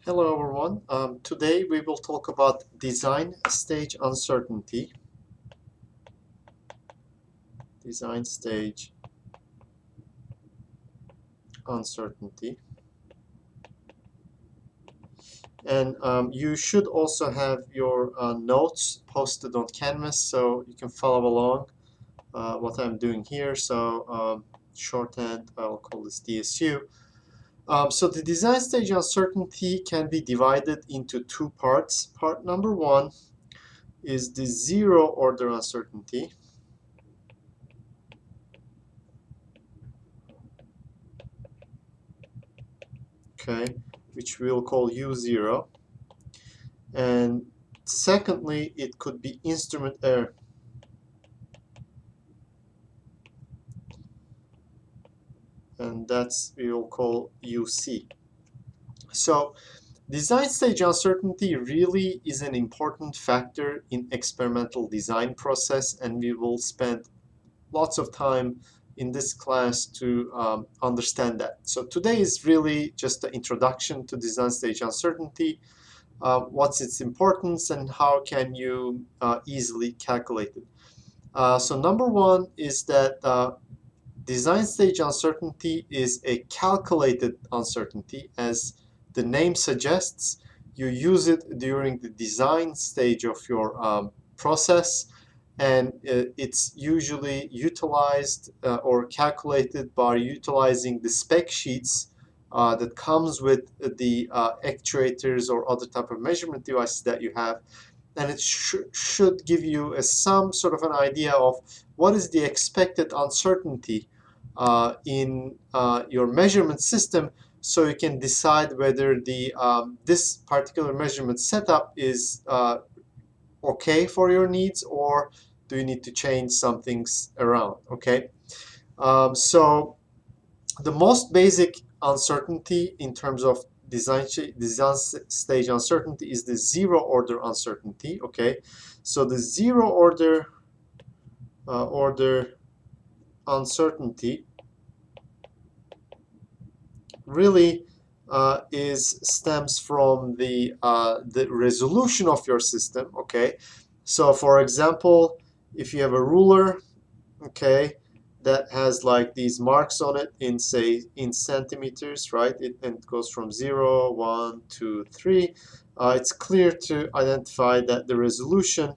Hello everyone. Today we will talk about design stage uncertainty. Design stage uncertainty. And you should also have your notes posted on Canvas so you can follow along what I'm doing here. So shorthand, I'll call this DSU. So the design stage uncertainty can be divided into two parts. Part number one is the zero order uncertainty. Okay, which we'll call U0. And secondly, it could be instrument error. And that's we will call UC. So design stage uncertainty really is an important factor in experimental design process, and we will spend lots of time in this class to understand that. So today is really just the introduction to design stage uncertainty. What's its importance and how can you easily calculate it. So number one is that design stage uncertainty is a calculated uncertainty. As the name suggests, you use it during the design stage of your process, and it's usually utilized or calculated by utilizing the spec sheets that comes with the actuators or other type of measurement devices that you have, and it should give you some sort of an idea of what is the expected uncertainty in your measurement system, so you can decide whether the this particular measurement setup is okay for your needs, or do you need to change some things around. Okay, so the most basic uncertainty in terms of design stage uncertainty is the zero order uncertainty. Okay, so the zero order uncertainty really stems from the resolution of your system. Okay, so for example, if you have a ruler, okay, that has like these marks on it in, say, in centimeters, right? And it goes from 0, 1, 2, 3. It's clear to identify that the resolution,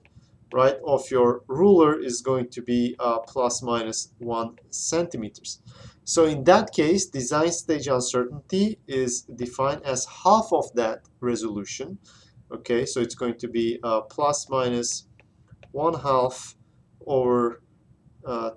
right, of your ruler is going to be plus minus 1 centimeters. So in that case, design stage uncertainty is defined as half of that resolution. Okay, so it's going to be plus minus 1/2 over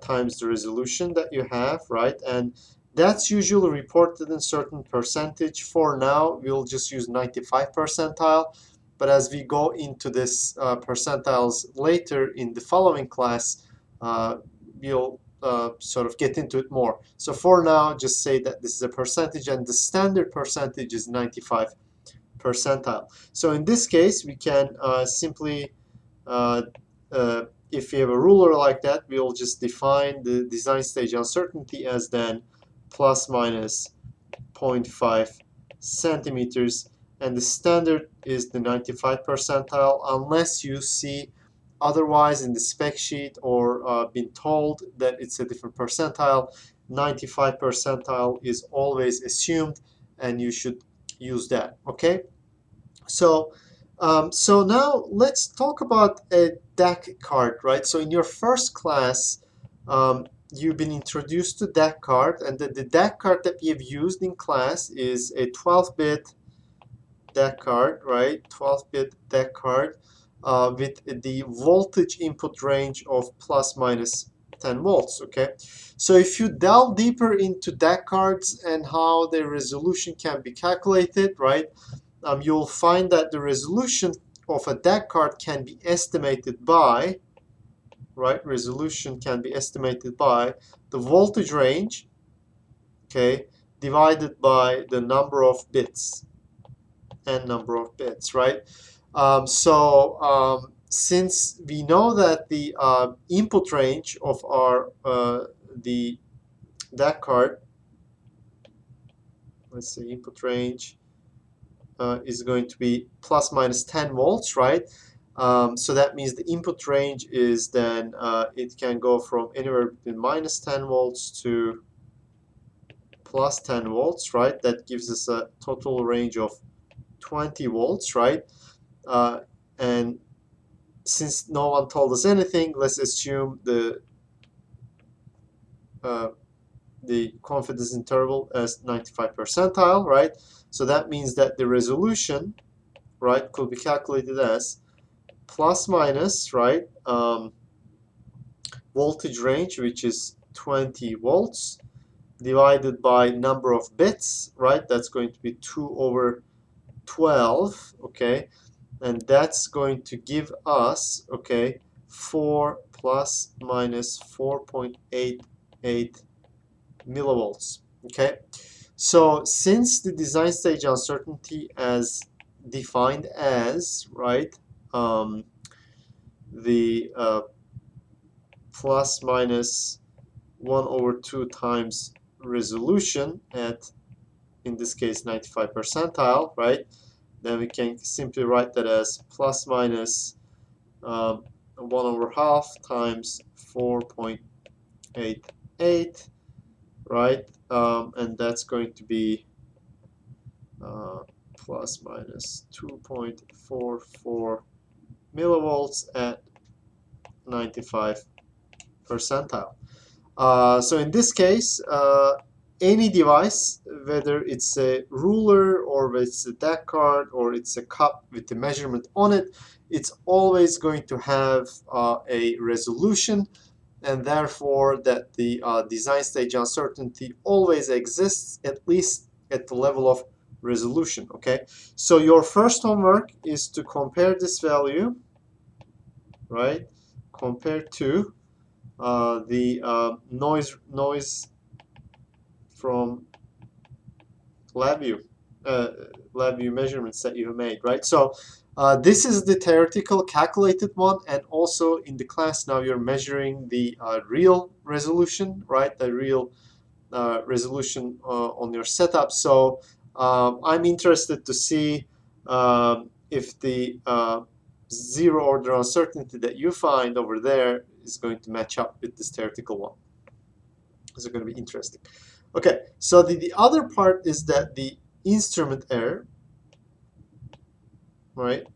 times the resolution that you have, right? And that's usually reported in certain percentage. For now, we'll just use 95 percentile. But as we go into this percentiles later in the following class, we'll sort of get into it more. So for now, just say that this is a percentage, and the standard percentage is 95 percentile. So in this case, we can simply if you have a ruler like that, we'll just define the design stage uncertainty as then plus minus 0.5 centimeters, and the standard is the 95 percentile, unless you see otherwise in the spec sheet or been told that it's a different percentile. 95 percentile is always assumed, and you should use that. Okay, so so now let's talk about a deck card, right? So in your first class, you've been introduced to deck card, and the deck card that you've used in class is a 12-bit deck card, right? 12-bit deck card with the voltage input range of plus minus 10 volts. Okay, so if you delve deeper into deck cards and how the resolution can be calculated, right? You'll find that the resolution of a DAC card can be estimated by, right? Resolution can be estimated by the voltage range, okay, divided by the number of bits, n number of bits, right? Since we know that the input range of our the DAC card, let's say input range is going to be plus minus 10 volts, right? So that means the input range is then it can go from anywhere between minus 10 volts to plus 10 volts, right? That gives us a total range of 20 volts, right? And since no one told us anything, let's assume the confidence interval as 95 percentile, right? So that means that the resolution, right, could be calculated as plus minus, right, voltage range, which is 20 volts, divided by number of bits, right? That's going to be 2 over 12, okay? And that's going to give us, okay, 4 plus minus 4.88 millivolts, okay? So since the design stage uncertainty as defined as, right, the plus minus 1 over 2 times resolution at, in this case, 95 percentile, right? Then we can simply write that as plus minus 1 over half times 4.88, right? And that's going to be plus minus 2.44 millivolts at 95 percentile. So in this case, any device, whether it's a ruler or whether it's a deck card or it's a cup with the measurement on it, it's always going to have a resolution, and therefore that the design stage uncertainty always exists, at least at the level of resolution, okay? So your first homework is to compare this value, right? Compared to the noise from LabVIEW, LabVIEW measurements that you made, right? So this is the theoretical calculated one, and also in the class now you're measuring the real resolution, right? The real resolution on your setup. So I'm interested to see if the zero order uncertainty that you find over there is going to match up with this theoretical one. This is going to be interesting. Okay, so the other part is that the instrument error, right?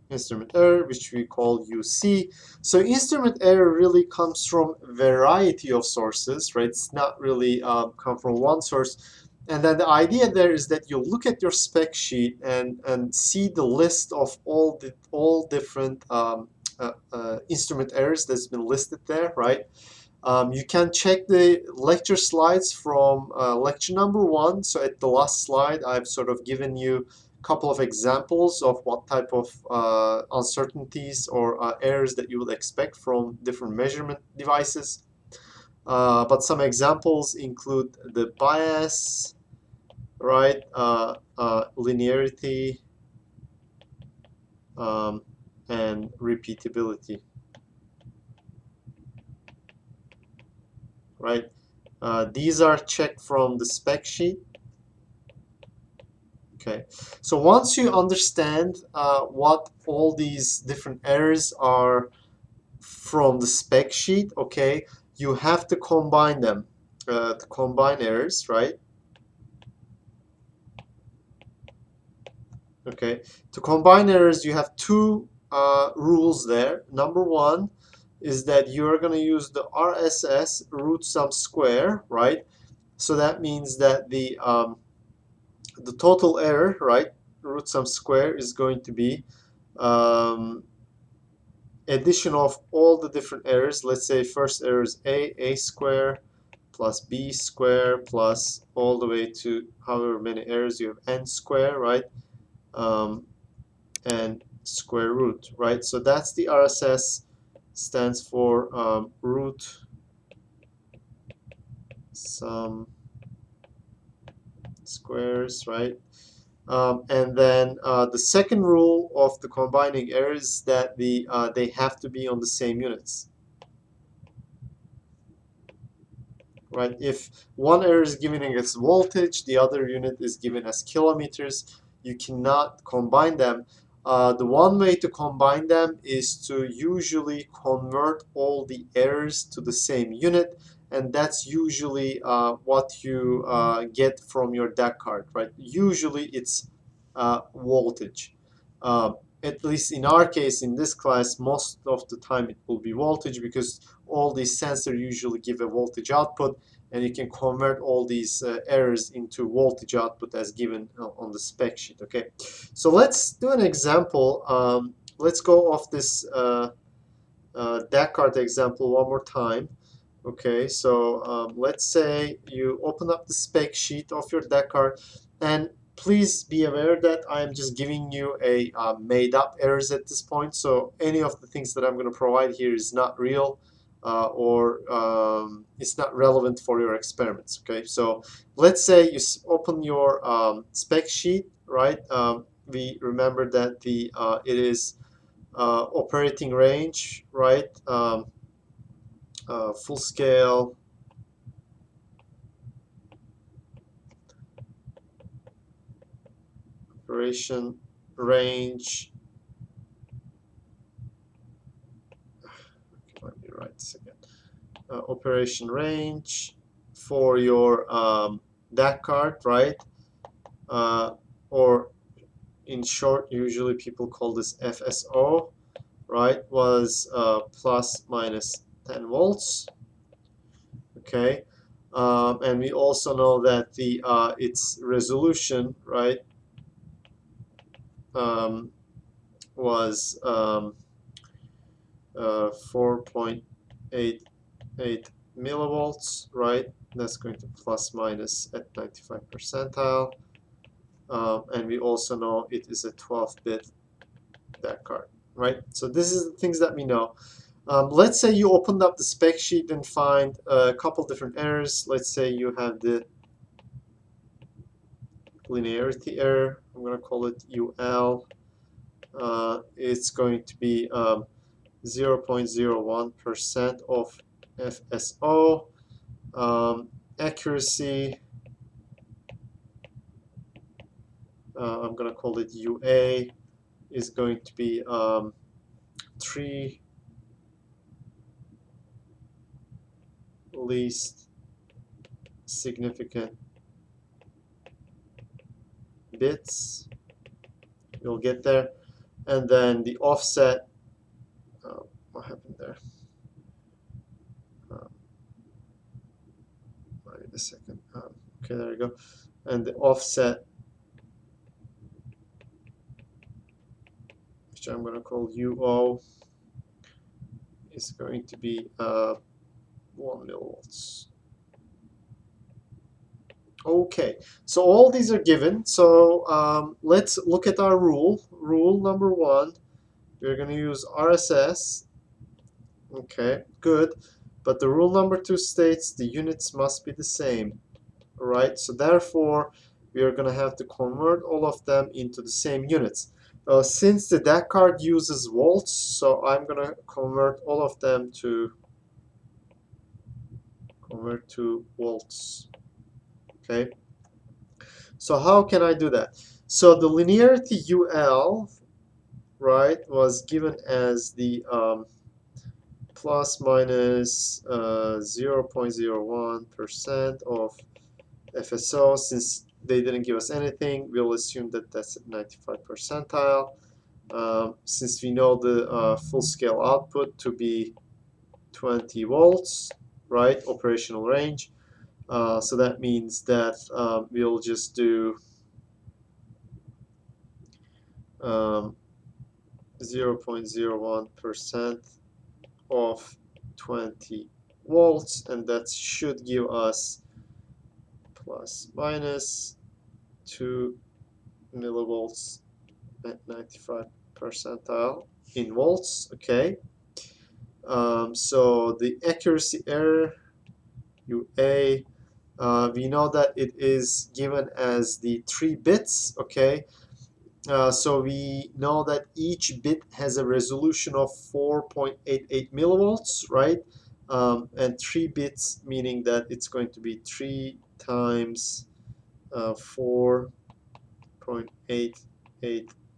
Instrument error, which we call UC. So instrument error really comes from a variety of sources, right? It's not really come from one source. And then the idea there is that you look at your spec sheet and see the list of all different instrument errors that's been listed there, right? You can check the lecture slides from lecture number 1. So at the last slide, I've sort of given you a couple of examples of what type of uncertainties or errors that you would expect from different measurement devices. But some examples include the bias, right, linearity, and repeatability, right? These are checked from the spec sheet. Okay, so once you understand what all these different errors are from the spec sheet, okay, you have to combine them, to combine errors, right? Okay, to combine errors, you have two rules there. Number one is that you're going to use the RSS root sum square, right? So that means that the total error, right, root sum square is going to be addition of all the different errors. Let's say first error is a square plus b square plus all the way to however many errors you have, n square, right? And square root, right? So that's the RSS, stands for root sum squares, right? And then the second rule of the combining errors is that they have to be on the same units, right? If one error is given as voltage, the other unit is given as kilometers, you cannot combine them. The one way to combine them is to usually convert all the errors to the same unit, and that's usually what you get from your DAC card, right? Usually it's voltage. At least in our case, in this class, most of the time it will be voltage, because all these sensors usually give a voltage output, and you can convert all these errors into voltage output as given on the spec sheet. Okay, so let's do an example. Let's go off this DAC card example one more time. Okay, so let's say you open up the spec sheet of your DAC card, and please be aware that I'm just giving you a made up errors at this point. So any of the things that I'm going to provide here is not real, or it's not relevant for your experiments. Okay, so let's say you open your spec sheet, right? We remember that the it is operating range, right? Full scale operation range. Let me write this again. Operation range for your DAC card, right? Or in short, usually people call this FSO, right? Was plus minus 10 volts. Okay, and we also know that the its resolution, right, was 4.88 millivolts, right? That's going to plus minus at 95 percentile. And we also know it is a 12-bit DAC card, right? So this is the things that we know. Let's say you opened up the spec sheet and find a couple different errors. Let's say you have the linearity error. I'm going to call it UL. It's going to be 0.01% of FSO. Accuracy, I'm going to call it UA, is going to be 3 least significant bits. You'll get there. And then the offset, what happened there? Wait a second. Okay, there you go. And the offset, which I'm going to call UO, is going to be 1 millivolts. Okay, so all these are given. So let's look at our rule. Rule number 1, we're going to use RSS. Okay, good. But the rule number 2 states the units must be the same. Right? So therefore, we are going to have to convert all of them into the same units. Since the DAC card uses volts, so I'm going to convert all of them to volts. Okay. So how can I do that? So the linearity UL, right, was given as the plus minus 0.01% of FSO. Since they didn't give us anything, we'll assume that that's at 95 percentile. Since we know the full scale output to be 20 volts, right, operational range. So that means that we'll just do 0.01% of 20 volts, and that should give us plus minus 2 millivolts at 95 percentile in volts. Okay, so the accuracy error UA, we know that it is given as the 3 bits. Okay, so we know that each bit has a resolution of 4.88 millivolts, right? and 3 bits, meaning that it's going to be 3 times 4.88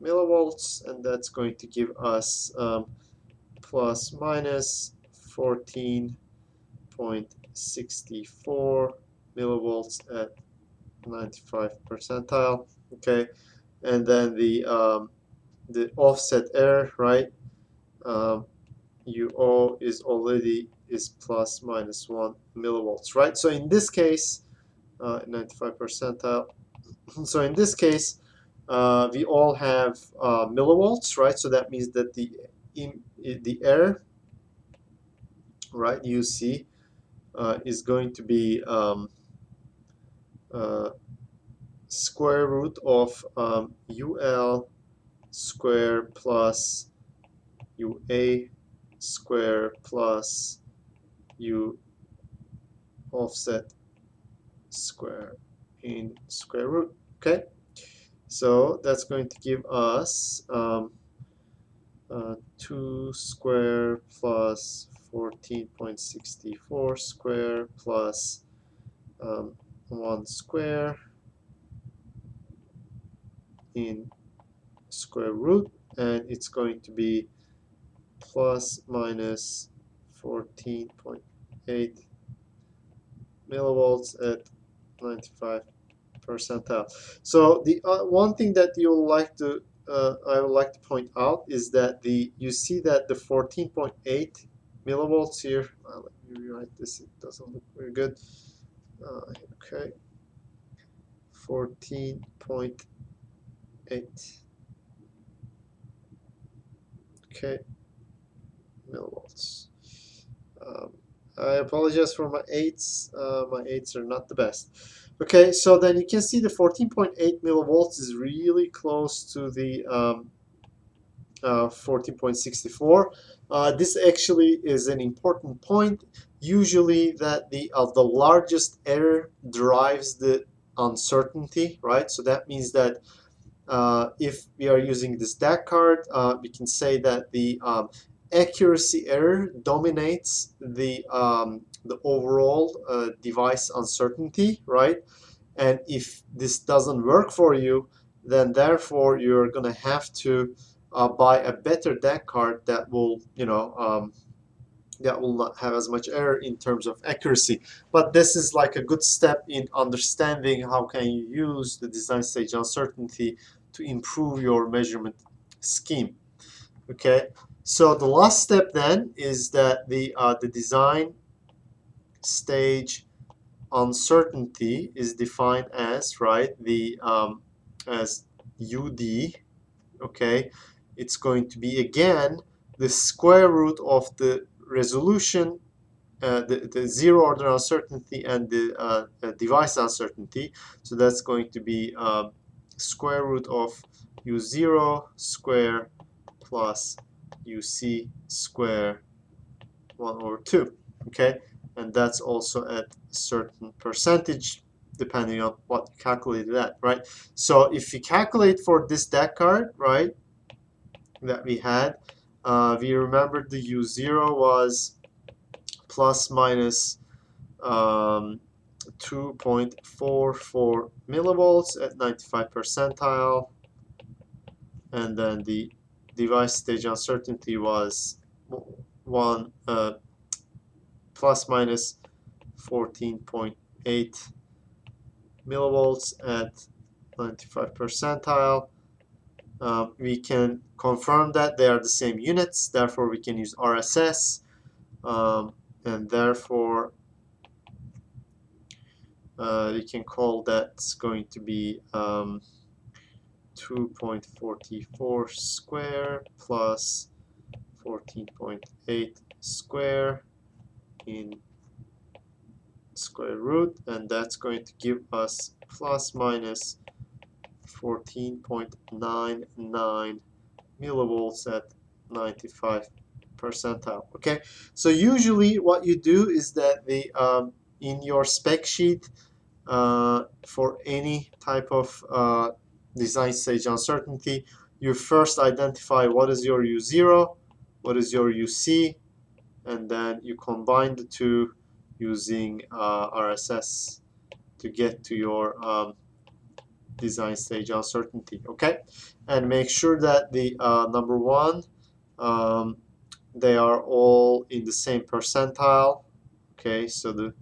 millivolts, and that's going to give us plus minus 14.64 millivolts at 95 percentile. Okay, and then the offset error, right? UO is plus minus 1 millivolts, right? So in this case, 95 percentile. So in this case, we all have millivolts, right? So that means that the error, right, UC, is going to be square root of UL square plus UA square plus U offset square in square root. Okay, so that's going to give us 2 square plus 14.64 square plus 1 square in square root, and it's going to be plus minus 14.8 millivolts at 95 percentile. So the one thing that you'll like to I would like to point out is that you see that the 14.8 millivolts here. Let me rewrite this. It doesn't look very good. Okay, 14.8. Okay, millivolts. I apologize for my eights. My eights are not the best. Okay, so then you can see the 14.8 millivolts is really close to the 14.64. This actually is an important point. Usually that the largest error drives the uncertainty, right? So that means that if we are using this DAC card, we can say that the accuracy error dominates the overall device uncertainty, right? And if this doesn't work for you, then therefore you're going to have to buy a better DAC card that will, that will not have as much error in terms of accuracy. But this is like a good step in understanding how can you use the design stage uncertainty to improve your measurement scheme. Okay, so the last step then is that the design stage uncertainty is defined as, right, the as UD. Okay, it's going to be again the square root of the resolution, the zero order uncertainty and the device uncertainty. So that's going to be square root of U0 square plus UC square 1 over 2. Okay, and that's also at a certain percentage depending on what you calculated at, right? So if you calculate for this DAC card, right, that we had, we remembered the U0 was plus minus 2.44 millivolts at 95 percentile, and then the device stage uncertainty was 1 plus minus 14.8 millivolts at 95 percentile. We can confirm that they are the same units, therefore we can use RSS, and therefore we can call that going to be 2.44 square plus 14.8 square in square root, and that's going to give us plus minus 14.99 millivolts at 95 percentile. Okay, so usually what you do is that the in your spec sheet for any type of design stage uncertainty, you first identify what is your U0, what is your UC, and then you combine the two using RSS to get to your design stage uncertainty. Okay, and make sure that the number one, um, they are all in the same percentile. Okay, so the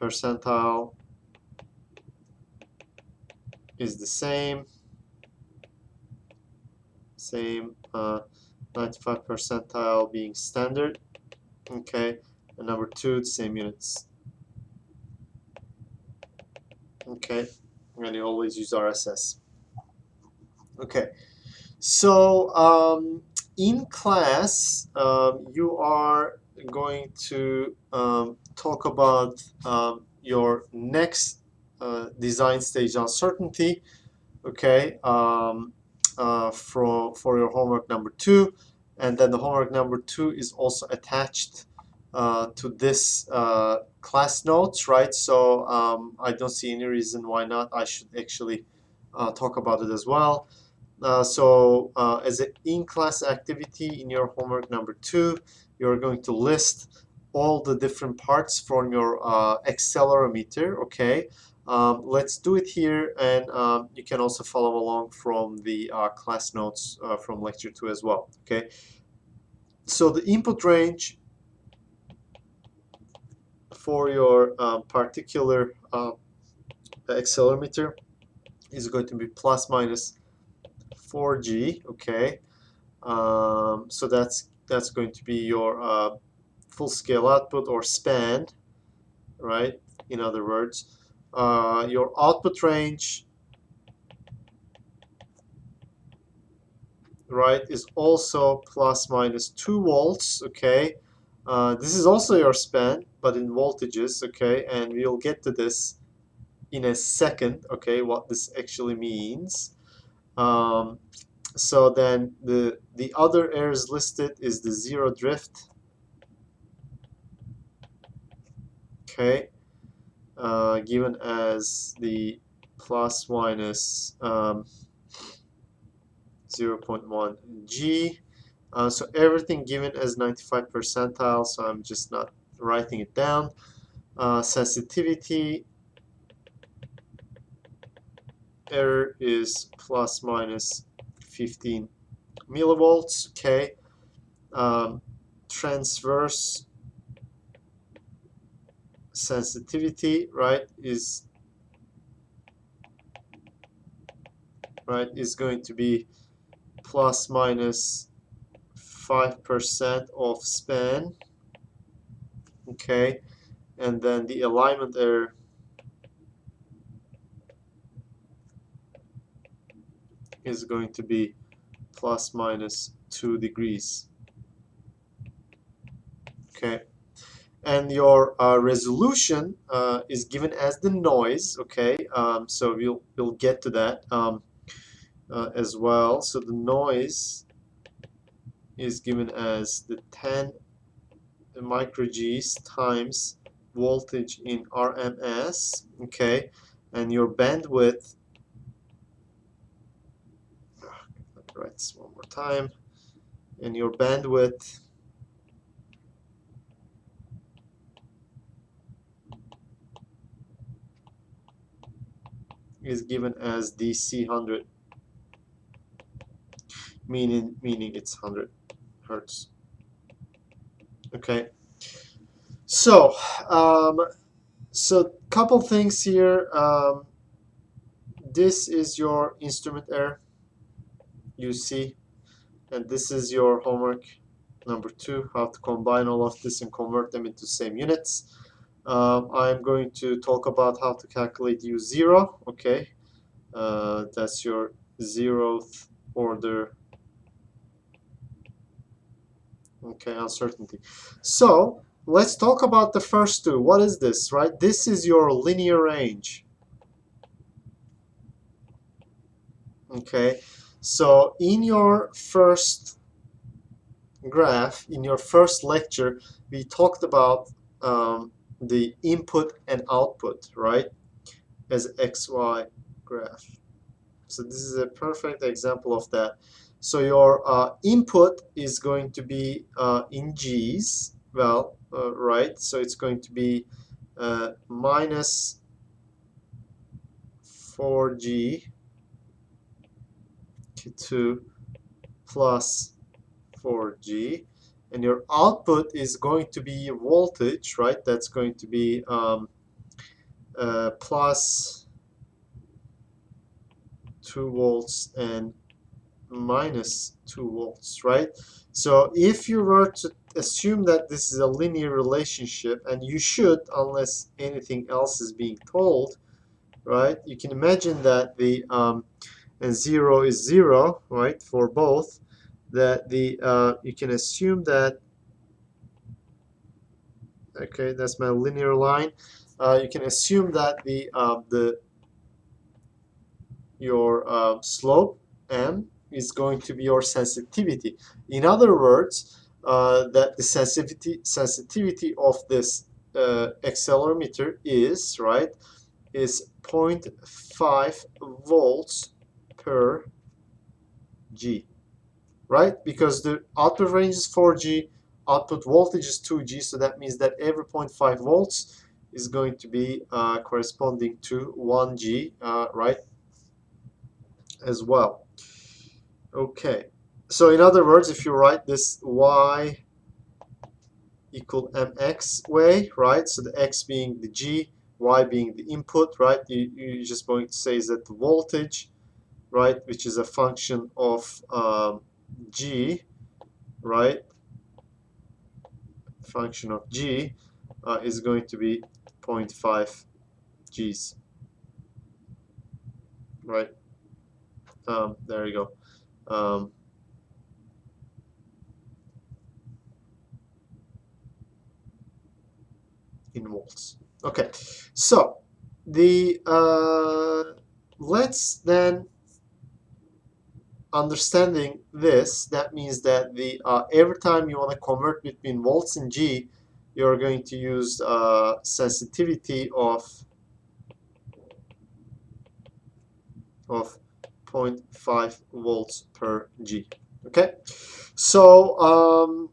percentile is the same 95 percentile being standard. Okay, and number two, the same units. Okay, and you always use RSS. Okay, so in class, you are going to talk about your next design stage uncertainty. Okay, for your homework number two, and then the homework number two is also attached to this class notes, right? So I don't see any reason why not. I should actually talk about it as well. As an in-class activity in your homework number two, you're going to list all the different parts from your accelerometer. Okay, let's do it here, and you can also follow along from the class notes from lecture 2 as well. Okay, so the input range for your particular accelerometer is going to be plus minus 4G. Okay, so that's going to be your full scale output, or span, right? In other words, your output range, right, is also plus minus 2 volts. Okay, this is also your span, but in voltages. Okay, and we'll get to this in a second. Okay, what this actually means. So then the other errors listed is the zero drift. Okay, given as the plus minus 0.1 G. So everything given as 95 percentile, so I'm just not writing it down. Sensitivity error is plus minus 15 millivolts. Okay. Transverse sensitivity, right, is going to be plus minus 5% of span. Okay, and then the alignment error is going to be plus minus 2 degrees. Okay, and your resolution is given as the noise. Okay, so we'll get to that as well. So the noise is given as the 10 microg's times voltage in RMS. Okay, and your bandwidth, let me write this one more time, and your bandwidth is given as DC 100, meaning it's 100 hertz. Okay, so couple things here. This is your instrument error, you see, and this is your homework number 2, how to combine all of this and convert them into same units. I'm going to talk about how to calculate U0. Okay, that's your 0th order, okay, uncertainty. So let's talk about the first two. What is this, right? This is your linear range. Okay, so in your first graph, in your first lecture, we talked about the input and output, right, as XY graph. So this is a perfect example of that. So your input is going to be in G's, well, right, so it's going to be minus 4G to plus 4G, and your output is going to be voltage, right? That's going to be plus 2 volts and minus 2 volts, right? So if you were to assume that this is a linear relationship, and you should, unless anything else is being told, right? You can imagine that the and 0 is 0, right, for both, that the you can assume that, okay, that's my linear line. You can assume that the your slope m is going to be your sensitivity. In other words, that the sensitivity of this accelerometer is, right, is 0.5 volts per G, right? Because the output range is 4G, output voltage is 2G, so that means that every 0.5 volts is going to be corresponding to 1G, right, as well. Okay, so in other words, if you write this y equal mx way, right, so the x being the G, y being the input, right, you're just going to say is that the voltage, right, which is a function of G, right, function of G is going to be 0.5 Gs, right? There you go. In volts. Okay, so the let's then, understanding this, that means that the every time you want to convert between volts and G, you're going to use sensitivity of 0.5 volts per G. Okay, so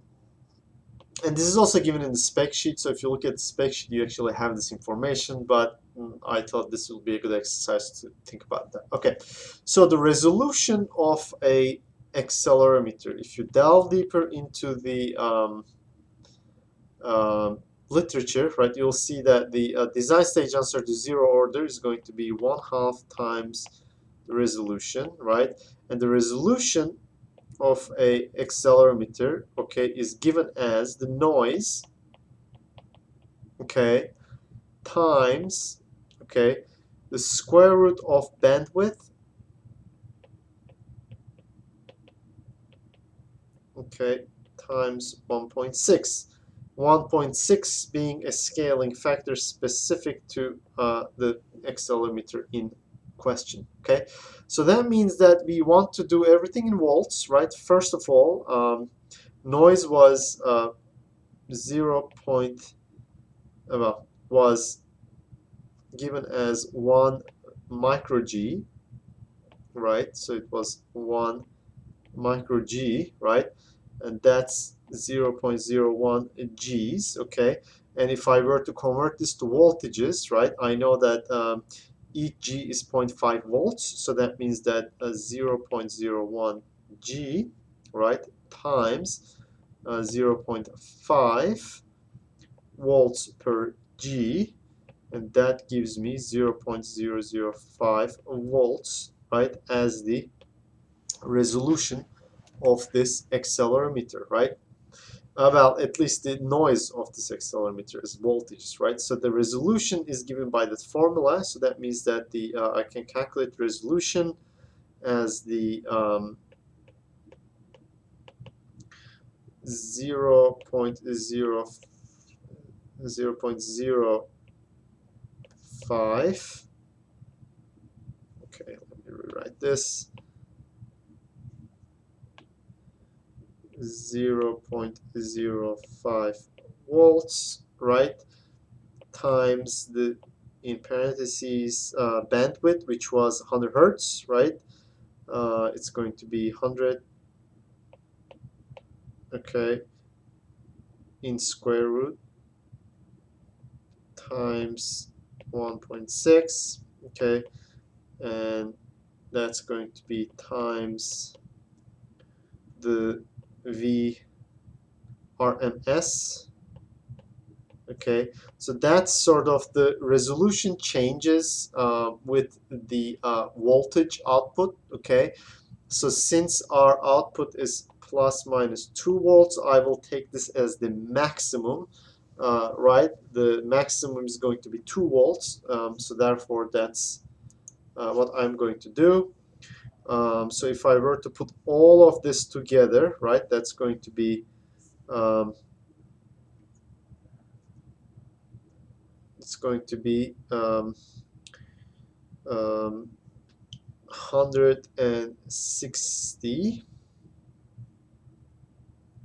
and this is also given in the spec sheet, so if you look at the spec sheet, you actually have this information, but I thought this will be a good exercise to think about that. Okay, so the resolution of a accelerometer, if you delve deeper into the literature, right, you'll see that the design stage answer to zero order is going to be 1/2 times the resolution, right? And the resolution of a accelerometer, okay, is given as the noise, okay, times, okay, the square root of bandwidth, okay, times 1.6. 1.6 being a scaling factor specific to the accelerometer in question. Okay, so that means that we want to do everything in volts, right? First of all, noise was 0. Well, was given as 1 micro G, right? So it was 1 micro G, right? And that's 0.01 Gs, okay? And if I were to convert this to voltages, right, I know that each G is 0.5 volts, so that means that 0.01 G, right, times 0.5 volts per G, and that gives me 0.005 volts, right, as the resolution of this accelerometer, right? Well, at least the noise of this accelerometer is voltages, right? So the resolution is given by the formula, so that means that the I can calculate resolution as the 0.05. Okay, let me rewrite this. 0.05 volts, right, times the, in parentheses, bandwidth, which was 100 hertz, right? It's going to be 100, okay, in square root times 1.6, okay, and that's going to be times the VRMS. Okay, so that's sort of the resolution changes with the voltage output. Okay, so since our output is plus minus 2 volts, I will take this as the maximum, right? The maximum is going to be 2 volts, so therefore that's what I'm going to do. So if I were to put all of this together, right, that's going to be it's going to be 160,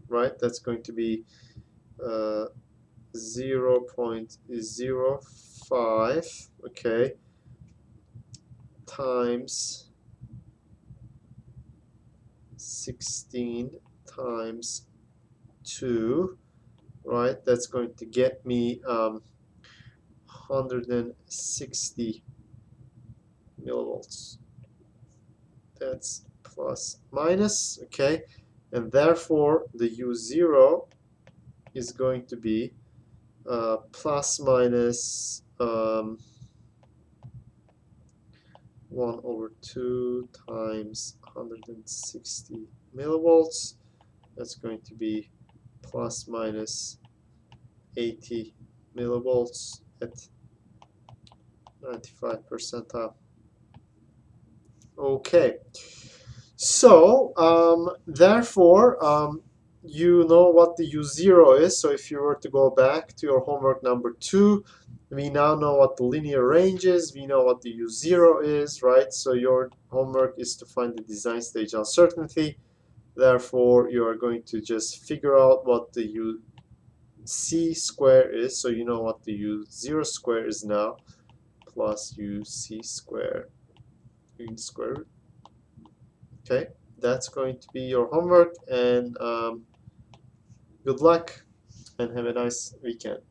right? That's going to be 0.05, okay, times 16 times 2, right? That's going to get me 160 millivolts. That's plus minus, okay, and therefore the U0 is going to be plus minus 1/2 times 160 millivolts. That's going to be plus minus 80 millivolts at 95 percentile. Okay, so therefore you know what the U0 is. So if you were to go back to your homework number 2, we now know what the linear range is. We know what the U0 is, right? So your homework is to find the design stage uncertainty. Therefore, you are going to just figure out what the UC square is. So you know what the U0 square is now, plus UC square in square root. Okay, that's going to be your homework, and good luck and have a nice weekend.